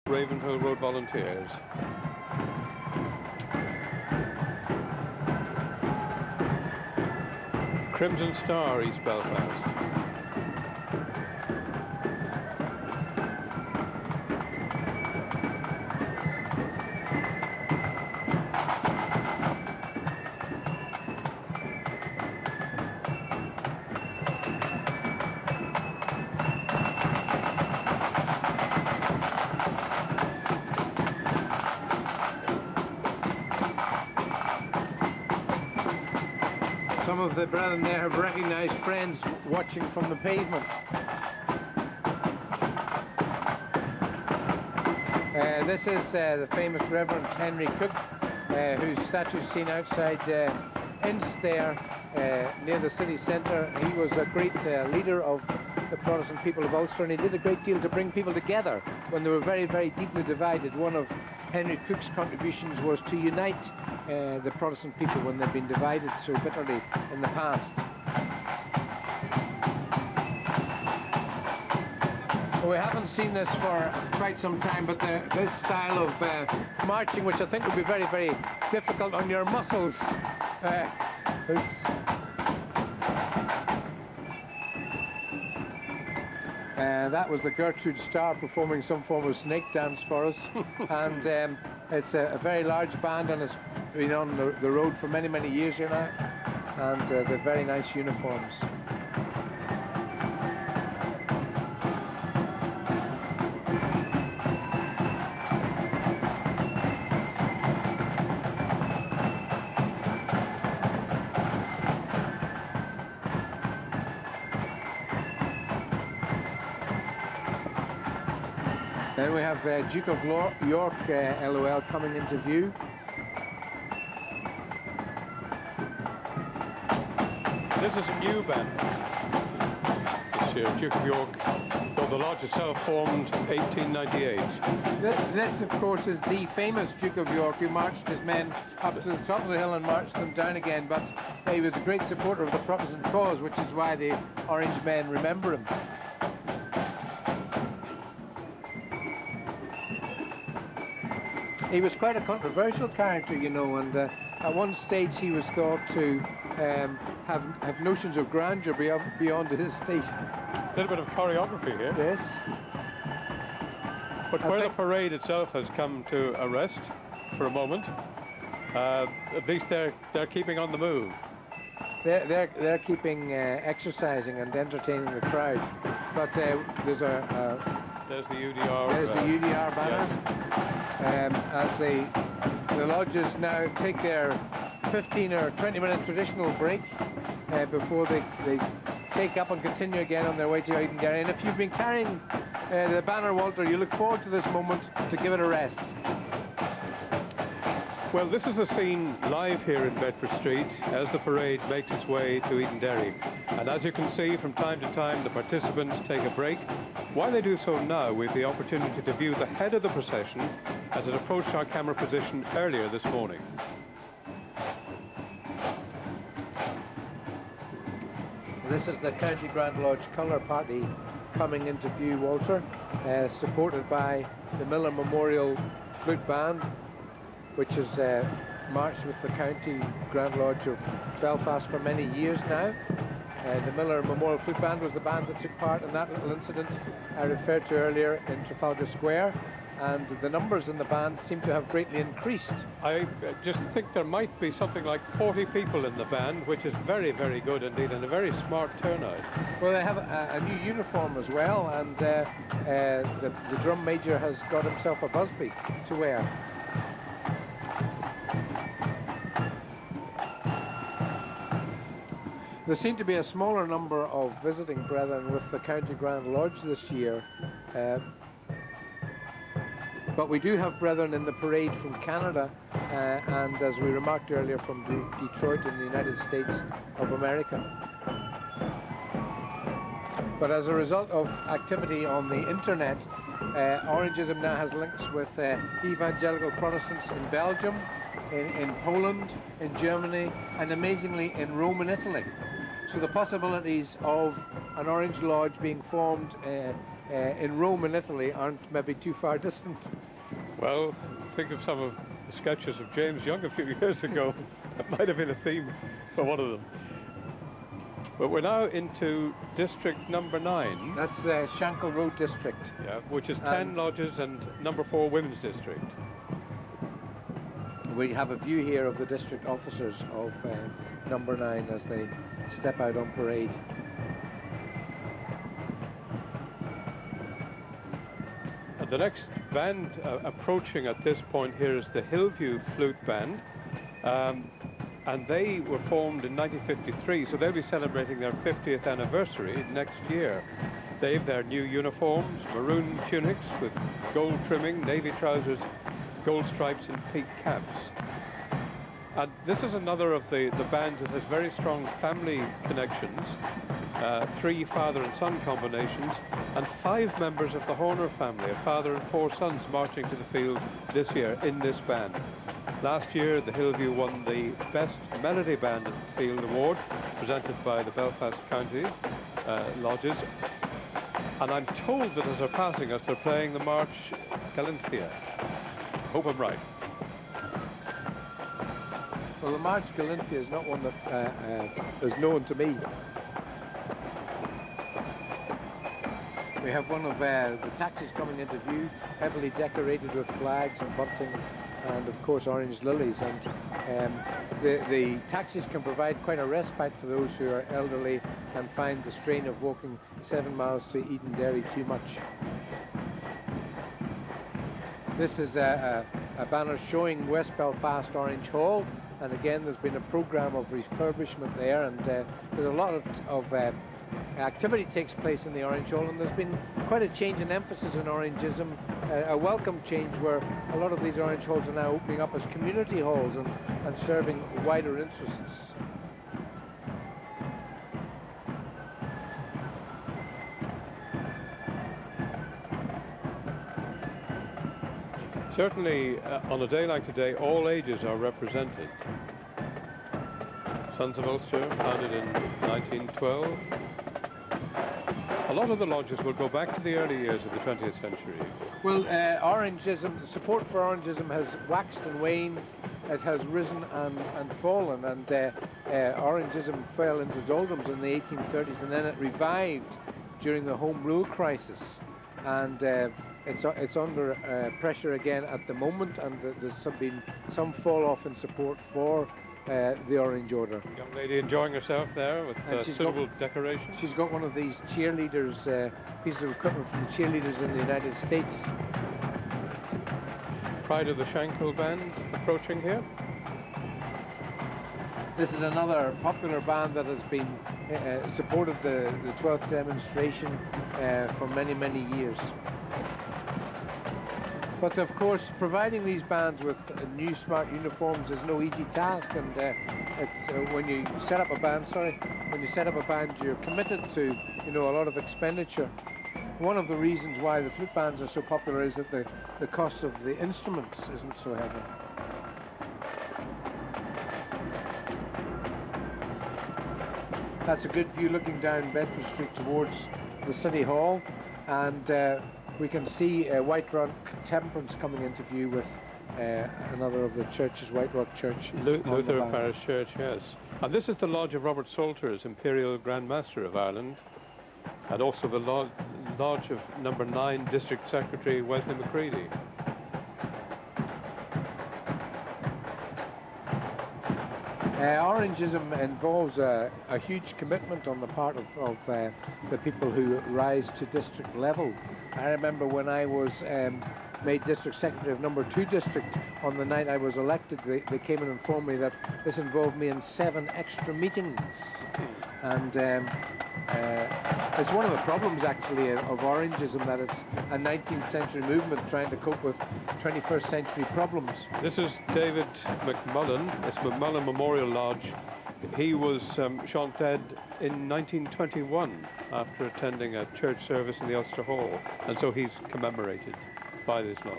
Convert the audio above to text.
Ravenhill Road Volunteers. Crimson Star, East Belfast. Some of the brethren there have recognised friends watching from the pavement. This is the famous Reverend Henry Cook, whose statue is seen outside Ince there, near the city centre. He was a great leader of the Protestant people of Ulster, and he did a great deal to bring people together when they were very, very deeply divided. One of Henry Cook's contributions was to unite the Protestant people when they've been divided so bitterly in the past. Well, we haven't seen this for quite some time, but this style of marching, which I think would be very, very difficult on your muscles, that was the Gertrude Star performing some form of snake dance for us. And it's a very large band, and it's been on the road for many, many years here now. And they're very nice uniforms. Then we have Duke of York LOL coming into view. This is a new band this year, Duke of York. Well, the lodge itself formed 1898. This, of course, is the famous Duke of York, who marched his men up to the top of the hill and marched them down again, but he was a great supporter of the Protestant cause, which is why the Orange men remember him. He was quite a controversial character, you know, and at one stage he was thought to have notions of grandeur beyond his station. A little bit of choreography here. Yes. But where the parade itself has come to a rest for a moment, at least they're keeping on the move. They're keeping exercising and entertaining the crowd. But there's the UDR. There's the UDR banner. Yes. As the lodges now take their 15 or 20-minute traditional break before they take up and continue again on their way to Edenderry. And if you've been carrying the banner, Walter, you look forward to this moment to give it a rest. Well, this is a scene live here in Bedford Street as the parade makes its way to Edenderry. And as you can see, from time to time, the participants take a break. While they do so now, we have the opportunity to view the head of the procession as it approached our camera position earlier this morning. This is the County Grand Lodge Colour Party coming into view, Walter, supported by the Miller Memorial Flute Band, which has marched with the County Grand Lodge of Belfast for many years now. The Miller Memorial Flute Band was the band that took part in that little incident I referred to earlier in Trafalgar Square, and the numbers in the band seem to have greatly increased. I just think there might be something like 40 people in the band, which is very, very good indeed, and a very smart turnout. Well, they have a new uniform as well, and the drum major has got himself a busby to wear. There seem to be a smaller number of visiting brethren with the County Grand Lodge this year, but we do have brethren in the parade from Canada and, as we remarked earlier, from Detroit in the United States of America. But as a result of activity on the internet, Orangeism now has links with evangelical Protestants in Belgium, in Poland, in Germany, and amazingly in Rome and Italy. So the possibilities of an Orange Lodge being formed in Rome in Italy aren't maybe too far distant. Well, think of some of the sketches of James Young a few years ago. That might have been a theme for one of them. But we're now into district number 9. That's the Shankill Road district. Yeah, which is 10 lodges and number 4 women's district. We have a view here of the district officers of number 9 as they step out on parade. And the next band approaching at this point here is the Hillview Flute Band. And they were formed in 1953, so they'll be celebrating their 50th anniversary next year. They have their new uniforms, maroon tunics with gold trimming, navy trousers, gold stripes and peaked caps. And this is another of the bands that has very strong family connections, 3 father and son combinations, and 5 members of the Horner family, a father and 4 sons marching to the field this year in this band. Last year, the Hillview won the Best Melody Band at the Field Award, presented by the Belfast County Lodges. And I'm told that as they're passing us, they're playing the March Galinthia. Hope I'm right. Well, the March Galinthia is not one that is known to me. We have one of the taxis coming into view, heavily decorated with flags and bunting, and of course orange lilies, and the taxis can provide quite a respite for those who are elderly and find the strain of walking 7 miles to Edenderry too much. This is a banner showing West Belfast Orange Hall, and again there's been a programme of refurbishment there, and there's a lot of activity takes place in the Orange Hall, and there's been quite a change in emphasis in Orangism, a welcome change where a lot of these Orange Halls are now opening up as community halls and serving wider interests. Certainly, on a day like today, all ages are represented. Sons of Ulster, founded in 1912. A lot of the lodges will go back to the early years of the 20th century. Well, Orangism, support for Orangism has waxed and waned. It has risen and fallen, and Orangism fell into doldrums in the 1830s, and then it revived during the Home Rule crisis, and it's under pressure again at the moment, and there's been some fall off in support for the Orange Order. Young lady enjoying herself there with suitable decoration. She's got one of these cheerleaders, pieces of equipment from the cheerleaders in the United States. Pride of the Shankill Band approaching here. This is another popular band that has been supported the 12th demonstration for many, many years. But of course, providing these bands with new smart uniforms is no easy task, and it's when you set up a band. When you set up a band, you're committed to a lot of expenditure. One of the reasons why the flute bands are so popular is that the cost of the instruments isn't so heavy. That's a good view looking down Bedford Street towards the City Hall, and we can see White Rock Temperance coming into view with another of the churches, White Rock Church. Lutheran Parish Church, yes. And this is the lodge of Robert Salters, Imperial Grand Master of Ireland, and also the lodge of number 9 District Secretary Wesley Macready. Orangism involves a huge commitment on the part of the people who rise to district level. I remember when I was made district secretary of number 2 district, on the night I was elected, they came and informed me that this involved me in 7 extra meetings. And it's one of the problems actually of Orangism, that it's a 19th century movement trying to cope with 21st century problems. This is David McMullen. It's McMullen Memorial Lodge. He was shot dead in 1921 after attending a church service in the Ulster Hall, and so he's commemorated by this lodge.